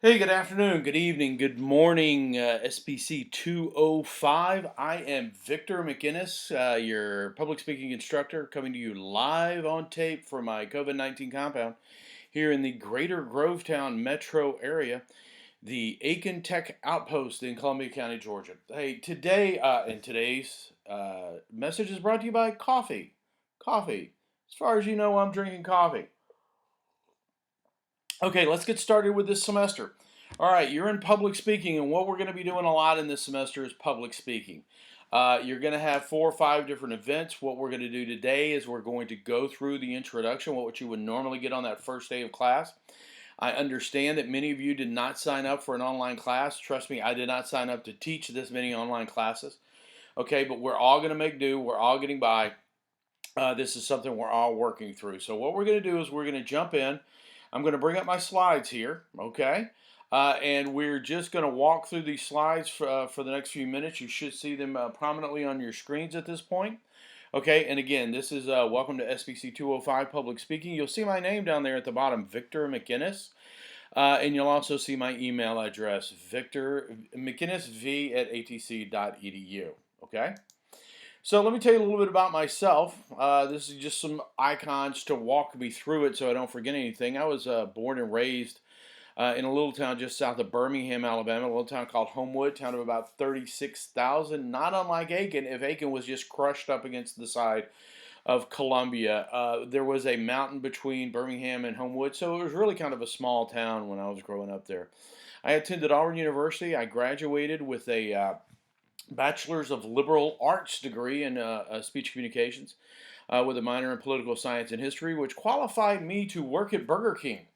Hey, good afternoon, good evening, good morning, SPC 205. I am Victor McInnes, your public speaking instructor, coming to you live on tape from my COVID 19 compound here in the greater Grovetown metro area, the Aiken Tech Outpost in Columbia County, Georgia. Hey, today, and today's message is brought to you by coffee. Coffee. As far as you know, I'm drinking coffee. Okay, let's get started with this semester. All right, you're in public speaking, and what we're going to be doing a lot in this semester is public speaking. You're going to have 4 or 5 different events. What we're going to do today is we're going to go through the introduction, what you would normally get on that first day of class. I understand that many of you did not sign up for an online class. Trust me, I did not sign up to teach this many online classes. Okay, but we're all going to make do. We're all getting by. This is something we're all working through. So what we're going to do is we're going to jump in. I'm going to bring up my slides here, okay? And we're just going to walk through these slides for the next few minutes. You should see them prominently on your screens at this point. Okay, and again, this is welcome to SPC 205 Public Speaking. You'll see my name down there at the bottom, Victor McInnes. And you'll also see my email address, victormckinnesv@atc.edu, okay? So let me tell you a little bit about myself. This is just some icons to walk me through it so I don't forget anything. I was born and raised in a little town just south of Birmingham, Alabama, a little town called Homewood, town of about 36,000, not unlike Aiken, if Aiken was just crushed up against the side of Columbia. There was a mountain between Birmingham and Homewood, so it was really kind of a small town when I was growing up there. I attended Auburn University. I graduated with a Bachelor's of Liberal Arts degree in speech communications with a minor in political science and history, which qualified me to work at Burger King.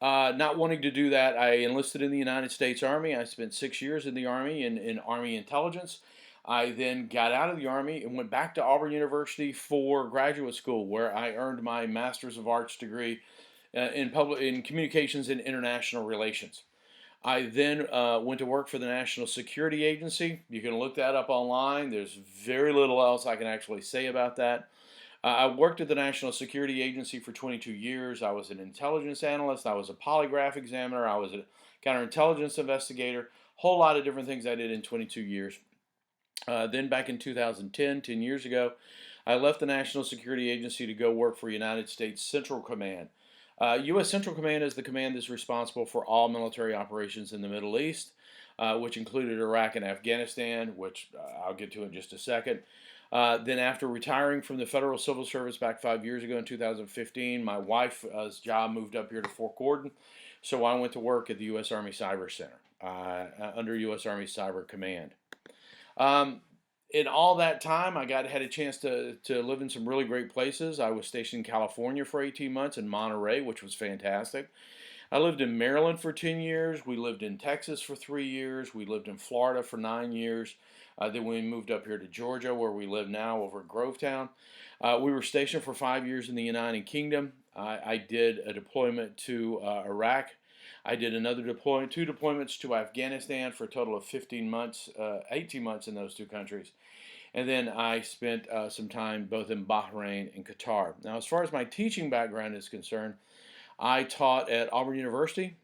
Not wanting to do that, I enlisted in the United States Army. I spent 6 years in the Army in Army intelligence. I then got out of the Army and went back to Auburn University for graduate school, where I earned my Master's of Arts degree in communications and international relations. I then went to work for the National Security Agency. You can look that up online. There's very little else I can actually say about that. I worked at the National Security Agency for 22 years. I was an intelligence analyst. I was a polygraph examiner. I was a counterintelligence investigator. Whole lot of different things I did in 22 years. Then back in 2010, 10 years ago, I left the National Security Agency to go work for United States Central Command. U.S. Central Command is the command that's responsible for all military operations in the Middle East, which included Iraq and Afghanistan, which I'll get to in just a second. Then after retiring from the Federal Civil Service back 5 years ago in 2015, my wife's job moved up here to Fort Gordon, so I went to work at the U.S. Army Cyber Center under U.S. Army Cyber Command. Um, in all that time, had a chance to live in some really great places. I was stationed in California for 18 months in Monterey, which was fantastic. I lived in Maryland for 10 years. We lived in Texas for 3 years. We lived in Florida for 9 years. Then we moved up here to Georgia, where we live now, over at Grovetown. We were stationed for 5 years in the United Kingdom. I did a deployment to Iraq. I did another deployment, 2 deployments to Afghanistan for a total of 15 months, 18 months in those 2 countries. And then I spent some time both in Bahrain and Qatar. Now, as far as my teaching background is concerned, I taught at Auburn University.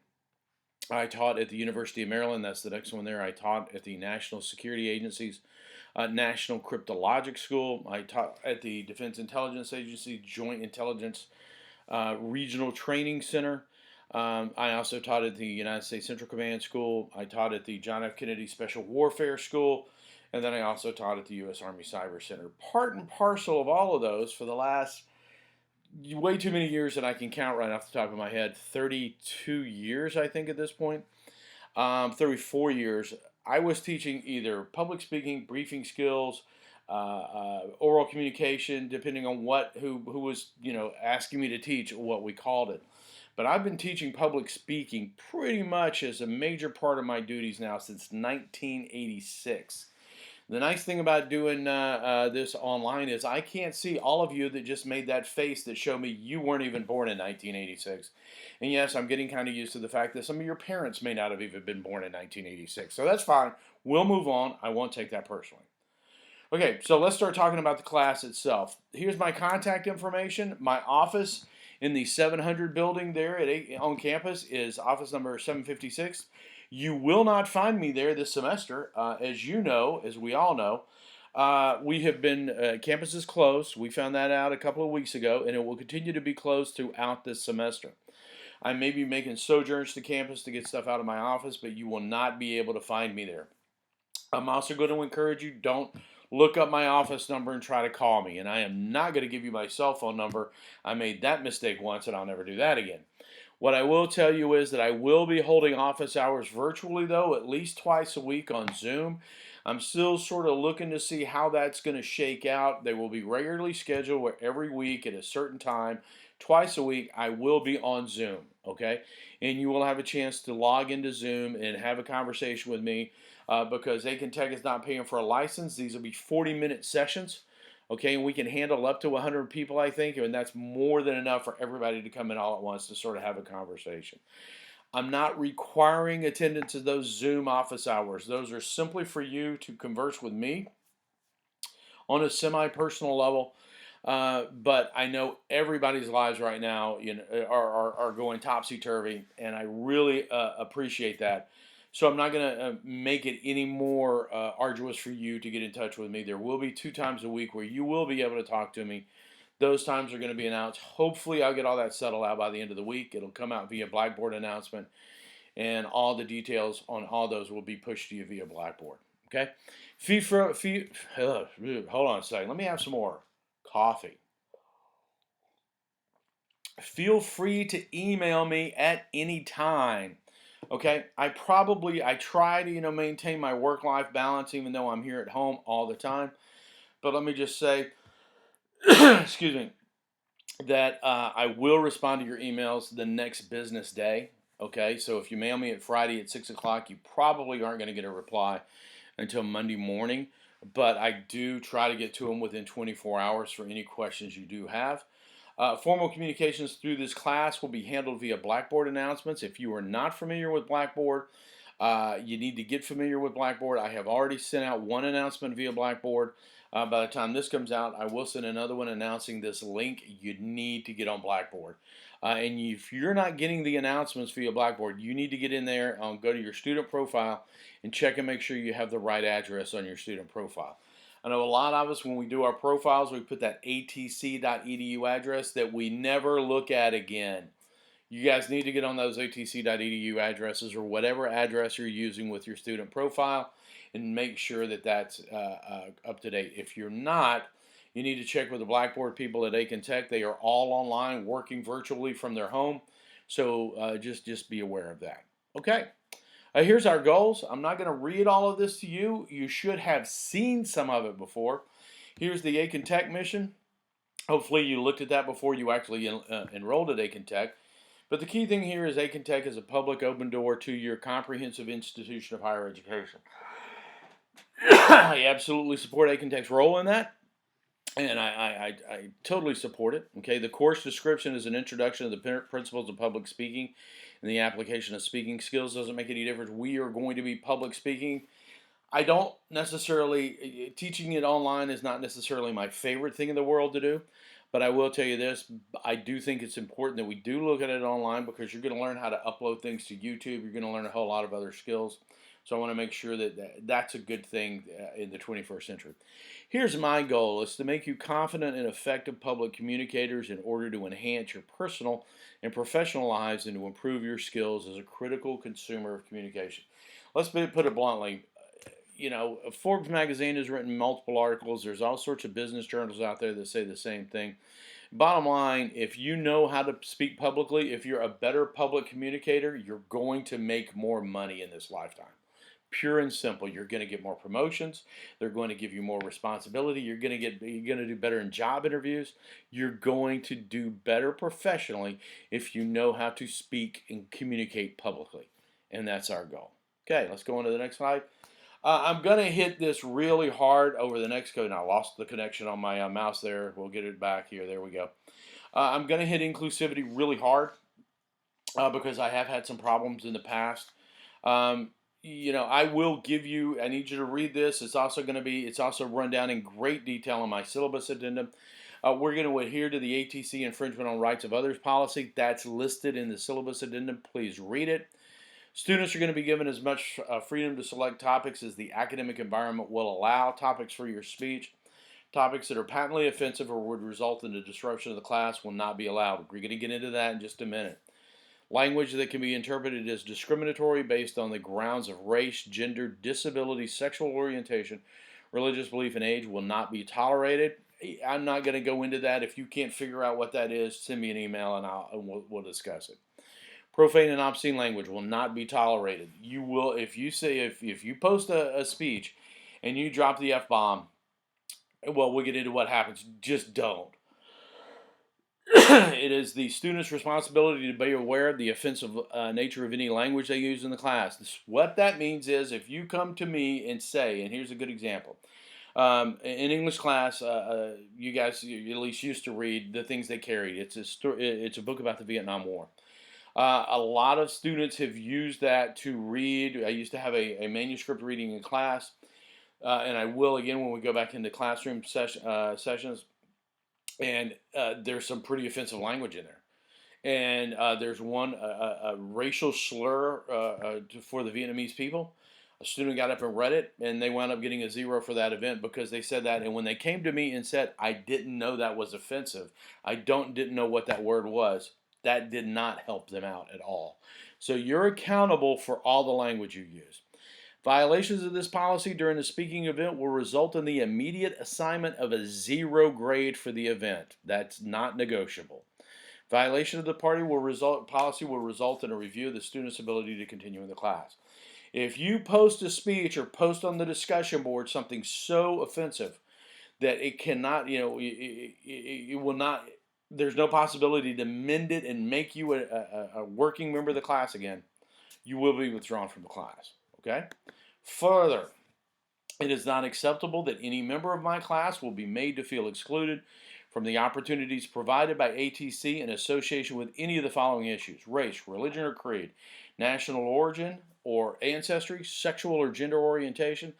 I taught at the University of Maryland. That's the next one there. I taught at the National Security Agency's National Cryptologic School. I taught at the Defense Intelligence Agency Joint Intelligence Regional Training Center. I also taught at the United States Central Command School. I taught at the John F. Kennedy Special Warfare School. And then I also taught at the U.S. Army Cyber Center. Part and parcel of all of those for the last way too many years that I can count right off the top of my head. 32 years, I think, at this point. 34 years. I was teaching either public speaking, briefing skills, oral communication, depending on who was asking me to teach, what we called it. But I've been teaching public speaking pretty much as a major part of my duties now since 1986. The nice thing about doing this online is I can't see all of you that just made that face that show me you weren't even born in 1986. And yes, I'm getting kind of used to the fact that some of your parents may not have even been born in 1986. So that's fine. We'll move on. I won't take that personally. Okay, so let's start talking about the class itself. Here's my contact information. My office in the 700 building there on campus is office number 756. You will not find me there this semester. As you know, as we all know, we have been, campus is closed. We found that out a couple of weeks ago, and it will continue to be closed throughout this semester. I may be making sojourns to campus to get stuff out of my office, but you will not be able to find me there. I'm also going to encourage you, don't look up my office number and try to call me. And I am not going to give you my cell phone number. I made that mistake once and I'll never do that again. What I will tell you is that I will be holding office hours virtually, though, at least twice a week on Zoom. I'm still sort of looking to see how that's going to shake out. They will be regularly scheduled where every week at a certain time, twice a week, I will be on Zoom, okay? And you will have a chance to log into Zoom and have a conversation with me because Aiken Tech is not paying for a license. These will be 40-minute sessions. Okay, and we can handle up to 100 people, I think, and that's more than enough for everybody to come in all at once to sort of have a conversation. I'm not requiring attendance at those Zoom office hours. Those are simply for you to converse with me on a semi-personal level. But I know everybody's lives right now, are going topsy-turvy, and I really appreciate that. So I'm not going to make it any more arduous for you to get in touch with me. There will be 2 times a week where you will be able to talk to me. Those times are going to be announced. Hopefully I'll get all that settled out by the end of the week. It'll come out via Blackboard announcement, and all the details on all those will be pushed to you via Blackboard. Okay? Hold on a second. Let me have some more coffee. Feel free to email me at any time. Okay, I try to maintain my work-life balance even though I'm here at home all the time. But let me just say, excuse me, that I will respond to your emails the next business day. Okay, so if you mail me at Friday at 6 o'clock, you probably aren't going to get a reply until Monday morning. But I do try to get to them within 24 hours for any questions you do have. Formal communications through this class will be handled via Blackboard announcements. If you are not familiar with Blackboard, you need to get familiar with Blackboard. I have already sent out one announcement via Blackboard. By the time this comes out, I will send another one announcing this link. You need to get on Blackboard. And if you're not getting the announcements via Blackboard, you need to get in there, go to your student profile, and check and make sure you have the right address on your student profile. I know a lot of us, when we do our profiles, we put that atc.edu address that we never look at again. You guys need to get on those atc.edu addresses or whatever address you're using with your student profile and make sure that that's up to date. If you're not, you need to check with the Blackboard people at Aiken Tech. They are all online, working virtually from their home. So just be aware of that. Okay. Here's our goals. I'm not going to read all of this to you. You should have seen some of it before. Here's the Aiken Tech mission. Hopefully you looked at that before you actually enrolled at Aiken Tech. But the key thing here is Aiken Tech is a public open door to your comprehensive institution of higher education. I absolutely support Aiken Tech's role in that. And I totally support it. Okay, the course description is an introduction to the principles of public speaking and the application of speaking skills. Doesn't make any difference. We are going to be public speaking. I don't necessarily, teaching it online is not necessarily my favorite thing in the world to do. But I will tell you this, I do think it's important that we do look at it online because you're going to learn how to upload things to YouTube. You're going to learn a whole lot of other skills. So I want to make sure that that's a good thing in the 21st century. Here's my goal, is to make you confident and effective public communicators in order to enhance your personal and professional lives and to improve your skills as a critical consumer of communication. Let's put it bluntly. Forbes magazine has written multiple articles. There's all sorts of business journals out there that say the same thing. Bottom line, if you know how to speak publicly, if you're a better public communicator, you're going to make more money in this lifetime. Pure and simple. You're going to get more promotions. They're going to give you more responsibility. You're going to do better in job interviews. You're going to do better professionally if you know how to speak and communicate publicly. And that's our goal. Okay, let's go on to the next slide. I'm going to hit this really hard over the next code. Now, I lost the connection on my mouse there. We'll get it back here. There we go. I'm going to hit inclusivity really hard because I have had some problems in the past. I will give you, I need you to read this. It's also run down in great detail in my syllabus addendum. We're going to adhere to the ATC infringement on rights of others policy. That's listed in the syllabus addendum. Please read it. Students are going to be given as much freedom to select topics as the academic environment will allow. Topics for your speech, topics that are patently offensive or would result in the disruption of the class will not be allowed. We're going to get into that in just a minute. Language that can be interpreted as discriminatory based on the grounds of race, gender, disability, sexual orientation, religious belief, and age will not be tolerated. I'm not going to go into that. If you can't figure out what that is, send me an email and we'll discuss it. Profane and obscene language will not be tolerated. You will, if you post a speech and you drop the F-bomb, well, we'll get into what happens. Just don't. It is the student's responsibility to be aware of the offensive nature of any language they use in the class. What that means is if you come to me and say, and here's a good example. In English class, you guys at least used to read the things they carried. It's a book about the Vietnam War. A lot of students have used that to read. I used to have a manuscript reading in class, and I will again when we go back into classroom sessions. And there's some pretty offensive language in there. And there's one a racial slur for the Vietnamese people. A student got up and read it, and they wound up getting a 0 for that event because they said that. And when they came to me and said, I didn't know that was offensive, I didn't know what that word was, that did not help them out at all. So you're accountable for all the language you use. Violations of this policy during the speaking event will result in the immediate assignment of a 0 grade for the event. That's not negotiable. Violation of the policy will result in a review of the student's ability to continue in the class. If you post a speech or post on the discussion board something so offensive that it cannot, it will not, there's no possibility to mend it and make you a working member of the class again, you will be withdrawn from the class. Okay? Further, it is not acceptable that any member of my class will be made to feel excluded from the opportunities provided by ATC in association with any of the following issues: race, religion, or creed, national origin or ancestry, sexual or gender orientation,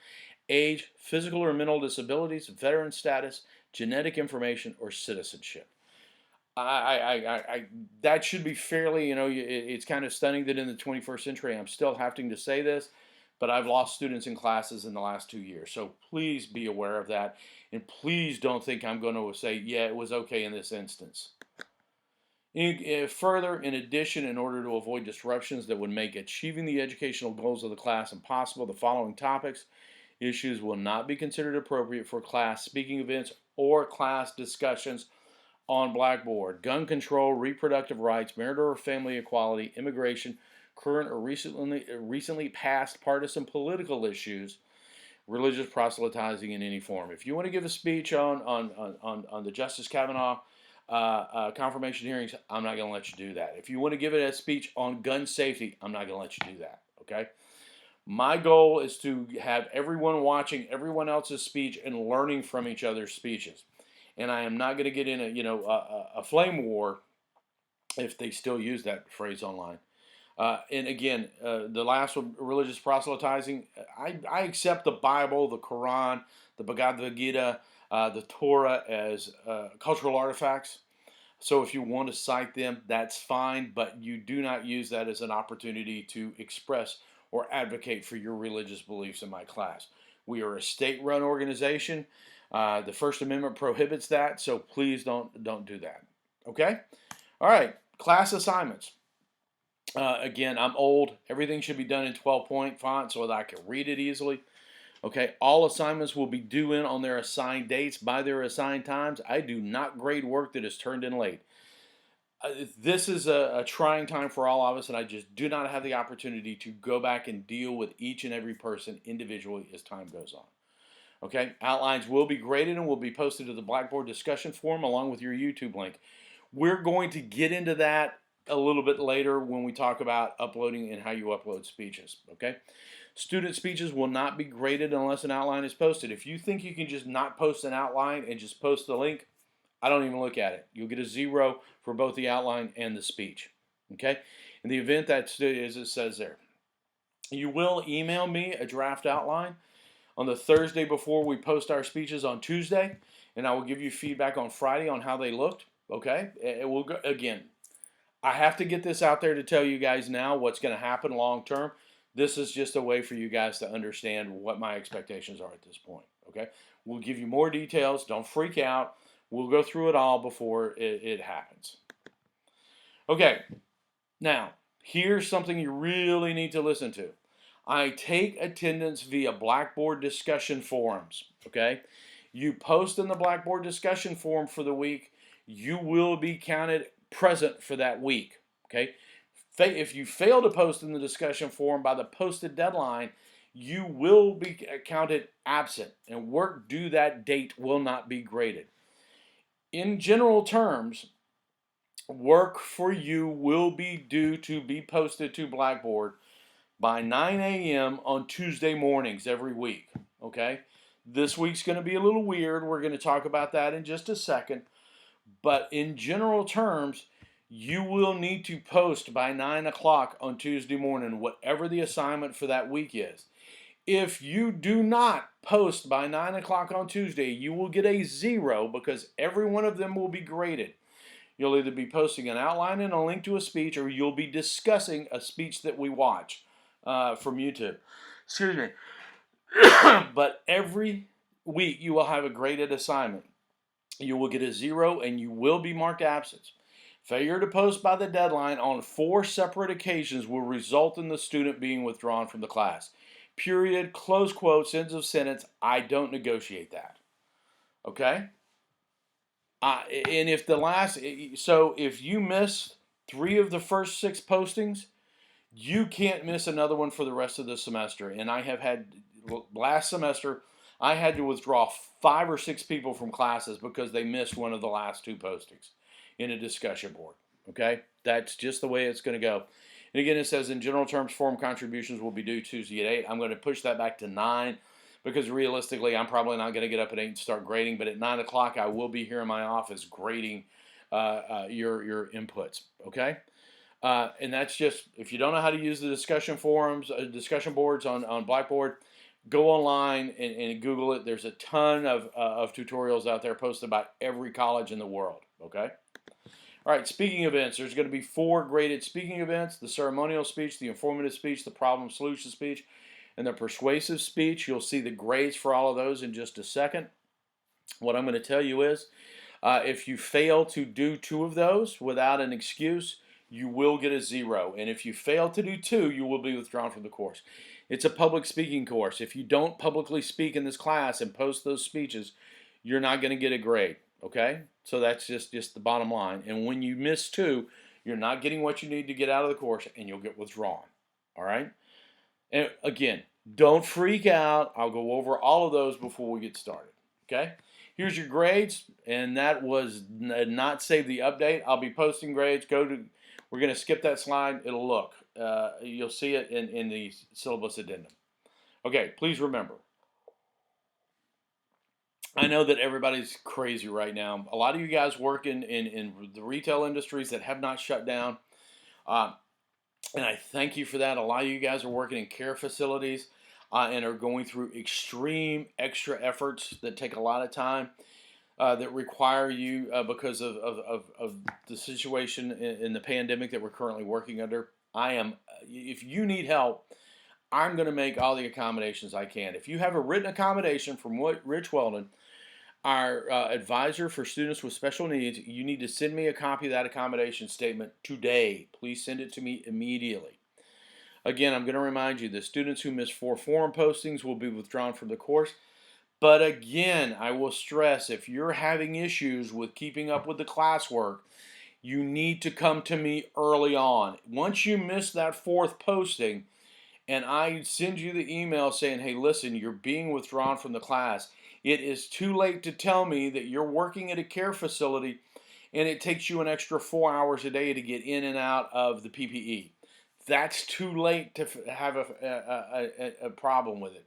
age, physical or mental disabilities, veteran status, genetic information, or citizenship. That should be fairly, it's kind of stunning that in the 21st century I'm still having to say this, but I've lost students in classes in the last 2 years. So please be aware of that, and please don't think I'm going to say, yeah, it was okay in this instance. Further, in addition, in order to avoid disruptions that would make achieving the educational goals of the class impossible, the following topics, issues will not be considered appropriate for class speaking events or class discussions on Blackboard: gun control, reproductive rights, marital or family equality, immigration, current or recently passed partisan political issues, religious proselytizing in any form. If you want to give a speech on the Justice Kavanaugh confirmation hearings, I'm not going to let you do that. If you want to give it a speech on gun safety, I'm not going to let you do that. Okay? My goal is to have everyone watching everyone else's speech and learning from each other's speeches. And I am not going to get in a flame war, if they still use that phrase online. And again, the last one, religious proselytizing. I accept the Bible, the Quran, the Bhagavad Gita, the Torah as cultural artifacts. So if you want to cite them, that's fine, but you do not use that as an opportunity to express or advocate for your religious beliefs in my class. We are a state-run organization. The First Amendment prohibits that, so please don't do that. Okay? All right, class assignments. Again, I'm old. Everything should be done in 12-point font so that I can read it easily. Okay, all assignments will be due in on their assigned dates by their assigned times. I do not grade work that is turned in late. This is a trying time for all of us, and I just do not have the opportunity to go back and deal with each and every person individually as time goes on. Okay, outlines will be graded and will be posted to the Blackboard discussion forum along with your YouTube link. We're going to get into that a little bit later when we talk about uploading and how you upload speeches. Okay, student speeches will not be graded unless an outline is posted. If you think you can just not post an outline and just post the link, I don't even look at it. You'll get a 0 for both the outline and the speech. Okay, in the event that as it says there, you will email me a draft outline on the Thursday before we post our speeches on Tuesday, and I will give you feedback on Friday on how they looked. Okay, it will go again. I have to get this out there to tell you guys now what's going to happen long term. This is just a way for you guys to understand what my expectations are at this point. Okay, we'll give you more details. Don't freak out. We'll go through it all before it happens. Okay, now here's something you really need to listen to. I take attendance via Blackboard discussion forums. Okay, you post in the Blackboard discussion forum for the week, you will be counted present for that week. Okay, if you fail to post in the discussion forum by the posted deadline, you will be counted absent, and work due that date will not be graded. In general terms, work for you will be due to be posted to Blackboard by 9 a.m. on Tuesday mornings every week. Okay? This week's going to be a little weird. We're going to talk about that in just a second. But in general terms, you will need to post by 9 o'clock on Tuesday morning, whatever the assignment for that week is. If you do not post by 9 o'clock on Tuesday, you will get a 0 because every one of them will be graded. You'll either be posting an outline and a link to a speech, or you'll be discussing a speech that we watch from YouTube. Excuse me. But every week you will have a graded assignment. You will get a 0 and you will be marked absent. Failure to post by the deadline on 4 separate occasions will result in the student being withdrawn from the class. Period, close quotes, ends of sentence. I don't negotiate that. Okay? And if you miss 3 of the first 6 postings, you can't miss another one for the rest of the semester. And I have had, last semester, I had to withdraw 5 or 6 people from classes because they missed one of the last 2 postings in a discussion board. Okay? That's just the way it's going to go. And again, it says in general terms, forum contributions will be due Tuesday at 8. I'm going to push that back to 9 because realistically, I'm probably not going to get up at 8 and start grading. But at 9 o'clock, I will be here in my office grading your inputs. Okay? And that's just, if you don't know how to use the discussion forums, discussion boards on Blackboard, go online and Google it. There's a ton of tutorials out there posted by every college in the world. Okay? All right, speaking events. There's going to be 4 graded speaking events: the ceremonial speech, the informative speech, the problem solution speech, and the persuasive speech. You'll see the grades for all of those in just a second. What I'm going to tell you is, if you fail to do 2 of those without an excuse, you will get a 0. And if you fail to do 2, you will be withdrawn from the course. It's a public speaking course. If you don't publicly speak in this class and post those speeches, you're not going to get a grade. Okay? So that's just the bottom line. And when you miss 2, you're not getting what you need to get out of the course, and you'll get withdrawn. All right? And again, don't freak out. I'll go over all of those before we get started. Okay? Here's your grades, and that was not save the update. I'll be posting grades. We're going to skip that slide. It'll look. You'll see it in the syllabus addendum. Okay, please remember. I know that everybody's crazy right now. A lot of you guys work in the retail industries that have not shut down. And I thank you for that. A lot of you guys are working in care facilities and are going through extreme extra efforts that take a lot of time, that require you because of the situation in the pandemic that we're currently working under. If you need help, I'm going to make all the accommodations I can. If you have a written accommodation from Rich Weldon, our advisor for students with special needs, you need to send me a copy of that accommodation statement today. Please send it to me immediately. Again, I'm going to remind you, the students who miss 4 forum postings will be withdrawn from the course. But again, I will stress, if you're having issues with keeping up with the classwork, you need to come to me early on. Once you miss that 4th posting, and I send you the email saying, hey, listen, you're being withdrawn from the class, it is too late to tell me that you're working at a care facility and it takes you an extra 4 hours a day to get in and out of the PPE. That's too late to have a problem with it.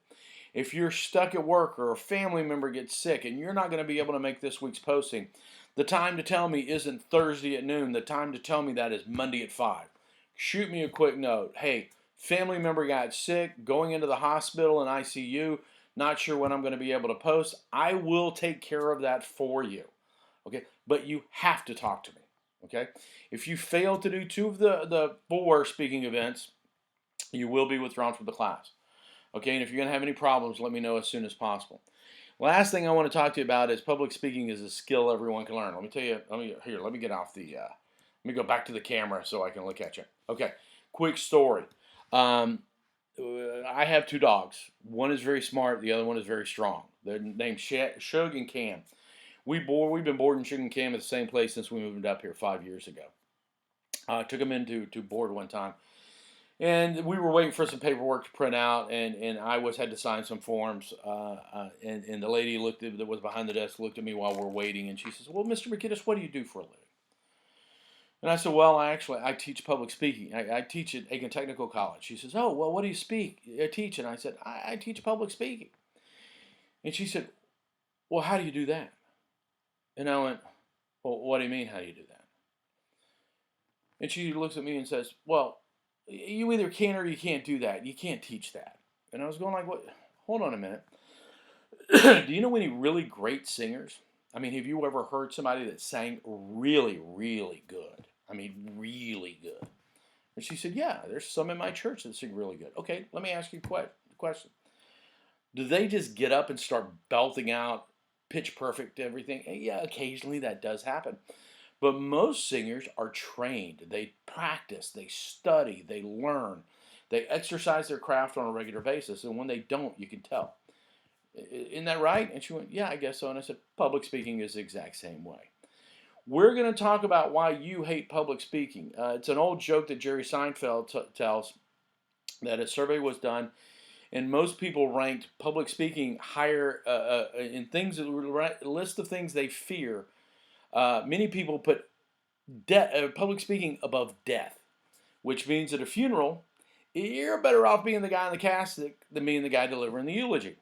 If you're stuck at work or a family member gets sick and you're not going to be able to make this week's posting, the time to tell me isn't Thursday at noon. The time to tell me that is Monday at 5. Shoot me a quick note. Hey, family member got sick, going into the hospital and ICU. not sure when I'm going to be able to post, I will take care of that for you. Okay, but you have to talk to me. Okay, if you fail to do 2 of the 4 speaking events, you will be withdrawn from the class. Okay, and if you're going to have any problems, let me know as soon as possible. Last thing I want to talk to you about is public speaking is a skill everyone can learn. Let me tell you. Let me get off the. Let me go back to the camera so I can look at you. Okay, quick story. Um, I have 2 dogs. One is very smart. The other one is very strong. They're named Shug and Cam. We've been boarding Shug and Cam at the same place since we moved up here 5 years ago. Took them in to board one time. And we were waiting for some paperwork to print out, and I had to sign some forms. And the lady that was behind the desk looked at me while we're waiting, and she says, "Well, Mr. McKinnis, what do you do for a living?" And I said, "Well, I teach public speaking. I teach at Aiken Technical College." She says, "Oh, well, what do you teach?" And I said, I teach public speaking." And she said, "Well, how do you do that?" And I went, "Well, what do you mean, how do you do that?" And she looks at me and says, "Well, you either can or you can't do that. You can't teach that." And I was going like, "What? Hold on a minute. Do you know any really great singers? I mean, have you ever heard somebody that sang really, really good? I mean, really good." And she said, "Yeah, there's some in my church that sing really good." Okay, let me ask you a question. Do they just get up and start belting out pitch perfect everything? And yeah, occasionally that does happen. But most singers are trained. They practice, they study, they learn, they exercise their craft on a regular basis. And when they don't, you can tell. Isn't that right? And she went, "Yeah, I guess so." And I said, public speaking is the exact same way. We're going to talk about why you hate public speaking. It's an old joke that Jerry Seinfeld tells, that a survey was done, and most people ranked public speaking higher in things, a list of things they fear. Many people put public speaking above death, which means at a funeral, you're better off being the guy in the casket than being the guy delivering the eulogy.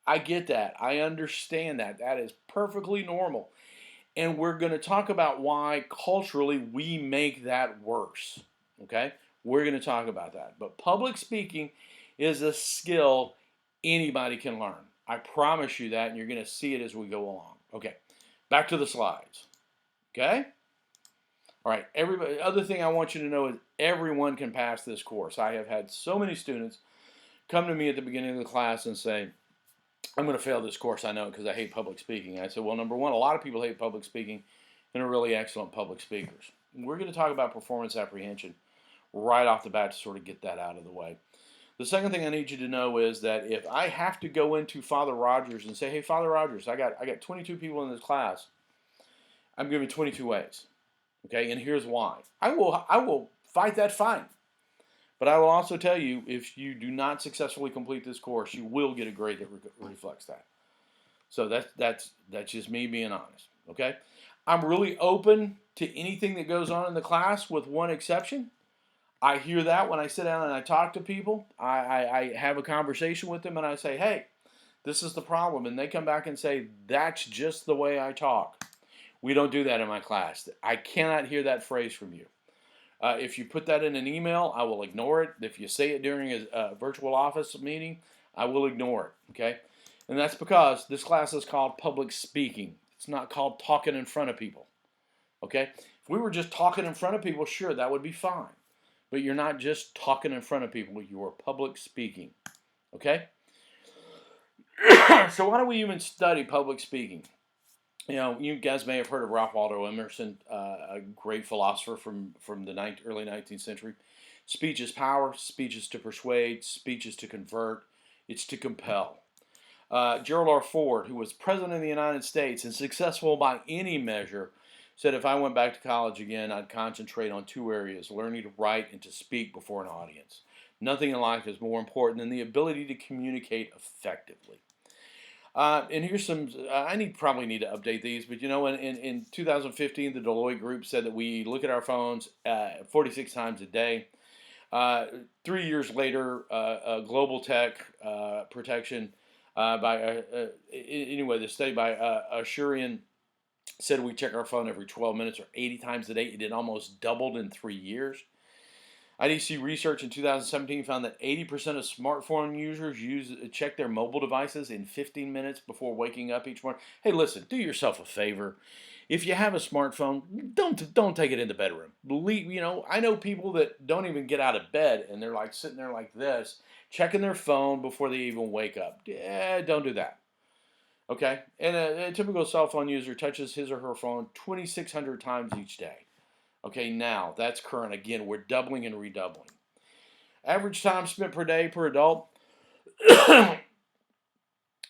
I get that. I understand that. That is perfectly normal. And we're going to talk about why culturally we make that worse. Okay? We're going to talk about that. But public speaking is a skill anybody can learn. I promise you that, and you're going to see it as we go along. Okay, back to the slides. Okay? All right, everybody. Other thing I want you to know is everyone can pass this course. I have had so many students come to me at the beginning of the class and say, "I'm going to fail this course, I know, because I hate public speaking." I said, well, number one, a lot of people hate public speaking and are really excellent public speakers. We're going to talk about performance apprehension right off the bat to sort of get that out of the way. The second thing I need you to know is that if I have to go into Father Rogers and say, "Hey, Father Rogers, I got 22 people in this class. I'm giving 22 ways. Okay, and here's why." I will fight that fight. But I will also tell you, if you do not successfully complete this course, you will get a grade that reflects that. So that's just me being honest. Okay, I'm really open to anything that goes on in the class, with one exception. I hear that when I sit down and I talk to people. I have a conversation with them and I say, "Hey, this is the problem," and they come back and say, "That's just the way I talk." We don't do that in my class. I cannot hear that phrase from you. If you put that in an email, I will ignore it. If you say it during a virtual office meeting, I will ignore it. Okay, and that's because this class is called public speaking. It's not called talking in front of people. Okay, if we were just talking in front of people, sure, that would be fine. But you're not just talking in front of people. You are public speaking. Okay. So why do we even study public speaking? You know, you guys may have heard of Ralph Waldo Emerson, a great philosopher from the early 19th century. Speech is power. Speech is to persuade. Speech is to convert. It's to compel. Gerald R. Ford, who was president of the United States and successful by any measure, said, "If I went back to college again, I'd concentrate on 2 areas: learning to write and to speak before an audience. Nothing in life is more important than the ability to communicate effectively." And here's some, probably need to update these, but you know, in 2015, the Deloitte Group said that we look at our phones 46 times a day. 3 years later, Global Tech Protection anyway, the study by Ashurian said we check our phone every 12 minutes or 80 times a day. It almost doubled in 3 years. IDC research in 2017 found that 80% of smartphone users check their mobile devices in 15 minutes before waking up each morning. Hey, listen, do yourself a favor. If you have a smartphone, don't take it in the bedroom. I know people that don't even get out of bed and they're like sitting there like this, checking their phone before they even wake up. Yeah, don't do that. Okay, and a typical cell phone user touches his or her phone 2,600 times each day. Okay, now that's current. Again, we're doubling and redoubling. Average time spent per day per adult.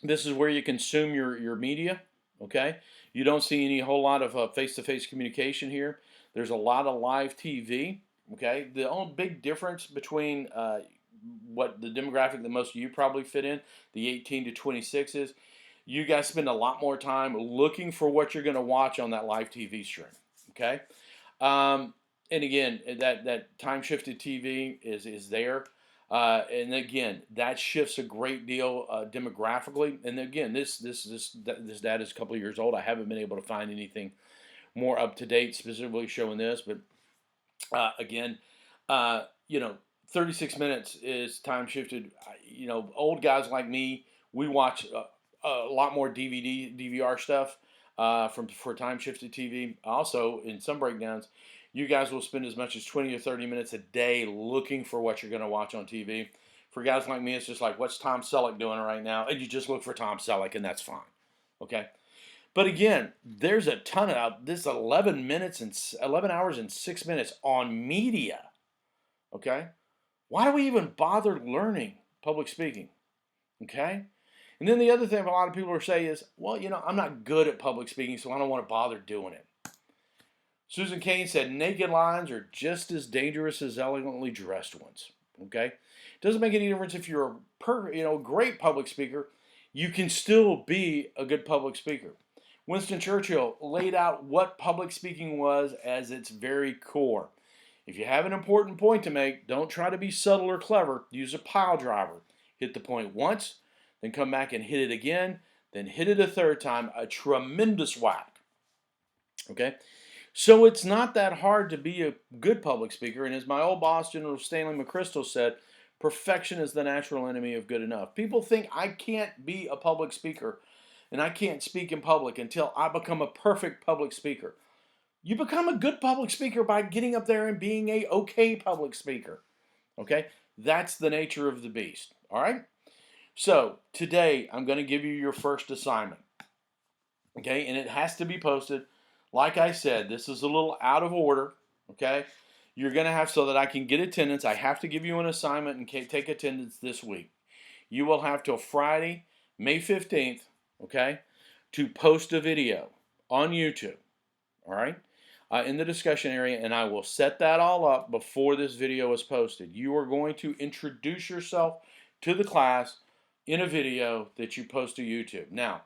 This is where you consume your media. Okay, you don't see any whole lot of face-to-face communication here. There's a lot of live TV. Okay, the only big difference between what the demographic that most of you probably fit in, the 18 to 26 is, you guys spend a lot more time looking for what you're going to watch on that live TV stream. Okay. And again, that time shifted TV is there, and again, that shifts a great deal demographically. And again, this data is a couple of years old. I haven't been able to find anything more up to date specifically showing this, but again, 36 minutes is time shifted. Old guys like me, we watch a lot more DVR stuff for time shifted TV. Also, in some breakdowns, you guys will spend as much as 20 or 30 minutes a day looking for what you're going to watch on TV. For guys like me, it's just like, what's Tom Selleck doing right now? And you just look for Tom Selleck, and that's fine. Okay. But again, there's a ton of this 11 hours and 6 minutes on media. Okay. Why do we even bother learning public speaking? Okay. And then the other thing a lot of people are saying is, well, I'm not good at public speaking, so I don't want to bother doing it. Susan Cain said, naked lines are just as dangerous as elegantly dressed ones. Okay? It doesn't make any difference if you're a great public speaker. You can still be a good public speaker. Winston Churchill laid out what public speaking was as its very core. If you have an important point to make, don't try to be subtle or clever. Use a pile driver. Hit the point once, then come back and hit it again, then hit it a third time, a tremendous whack. Okay? So it's not that hard to be a good public speaker, and as my old boss, General Stanley McChrystal, said, perfection is the natural enemy of good enough. People think I can't be a public speaker, and I can't speak in public until I become a perfect public speaker. You become a good public speaker by getting up there and being a okay public speaker. Okay? That's the nature of the beast. All right? So today I'm going to give you your first assignment. Okay? And it has to be posted. Like I said, this is a little out of order. Okay? You're going to have, so that I can get attendance, I have to give you an assignment and take attendance this week. You will have till Friday, May 15th, okay, to post a video on YouTube. All right? In the discussion area, and I will set that all up before this video is posted. You are going to introduce yourself to the class in a video that you post to YouTube. Now,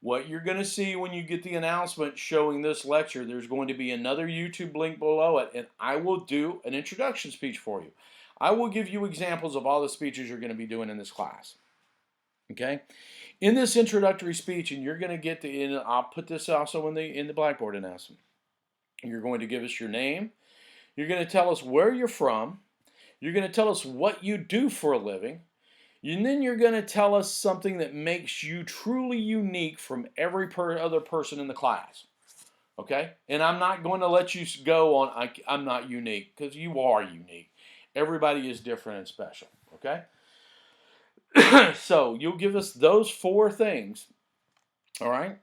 what you're going to see when you get the announcement showing this lecture, there's going to be another YouTube link below it, and I will do an introduction speech for you. I will give you examples of all the speeches you're going to be doing in this class. Okay? In this introductory speech, and you're going to get I'll put this also in the Blackboard announcement. You're going to give us your name. You're going to tell us where you're from. You're going to tell us what you do for a living. And then you're going to tell us something that makes you truly unique from every other person in the class. Okay? And I'm not going to let you go on, I'm not unique, because you are unique. Everybody is different and special. Okay? So you'll give us those 4 things. All right?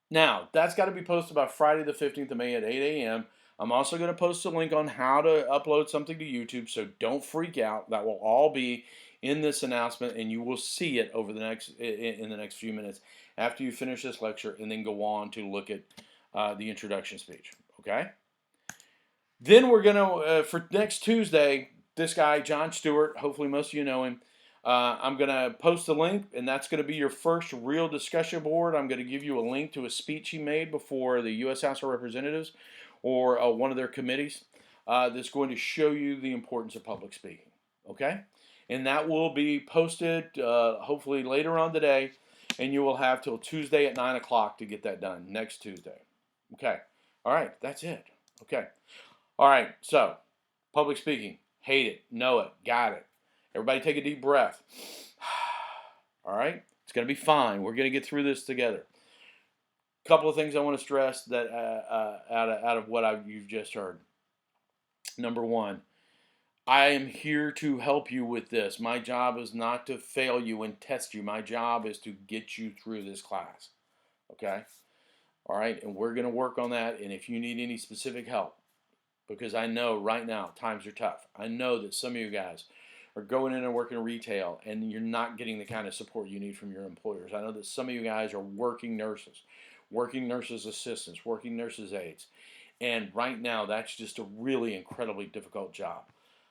Now, that's got to be posted by Friday the 15th of May at 8 a.m. I'm also going to post a link on how to upload something to YouTube, so don't freak out. That will all be in this announcement, and you will see it over in the next few minutes after you finish this lecture, and then go on to look at the introduction speech. Okay? Then we're going to, for next Tuesday, this guy, John Stewart, hopefully most of you know him, I'm going to post a link, and that's going to be your first real discussion board. I'm going to give you a link to a speech he made before the U.S. House of Representatives or one of their committees that's going to show you the importance of public speaking. Okay? And that will be posted hopefully later on today, and you will have till Tuesday at 9 o'clock to get that done, next Tuesday. Okay. All right, that's it. Okay. All right, so public speaking. hate it, know it, got it. Everybody take a deep breath. All right? It's going to be fine. We're going to get through this together. Couple of things I want to stress that out of what you've just heard. Number one, I am here to help you with this. My job is not to fail you and test you. My job is to get you through this class. Okay? All right? And we're going to work on that. And if you need any specific help, because I know right now times are tough. I know that some of you guys are going in and working retail and you're not getting the kind of support you need from your employers. I know that some of you guys are working nurses assistants, working nurses aides. And right now, that's just a really incredibly difficult job.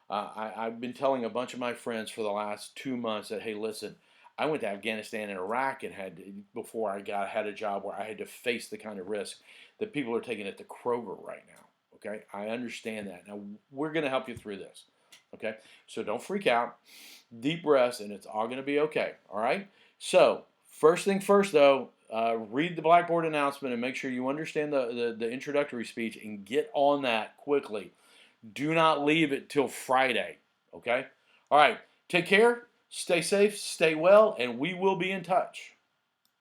I've been telling a bunch of my friends for the last 2 months that, hey, listen, I went to Afghanistan and Iraq and before I had a job where I had to face the kind of risk that people are taking at the Kroger right now. Okay, I understand that. Now, we're going to help you through this. Okay, so don't freak out. Deep breaths, and it's all going to be okay. All right? So, first thing first, though, read the Blackboard announcement and make sure you understand the introductory speech and get on that quickly. Do not leave it till Friday. Okay? All right, take care, stay safe, stay well, and we will be in touch.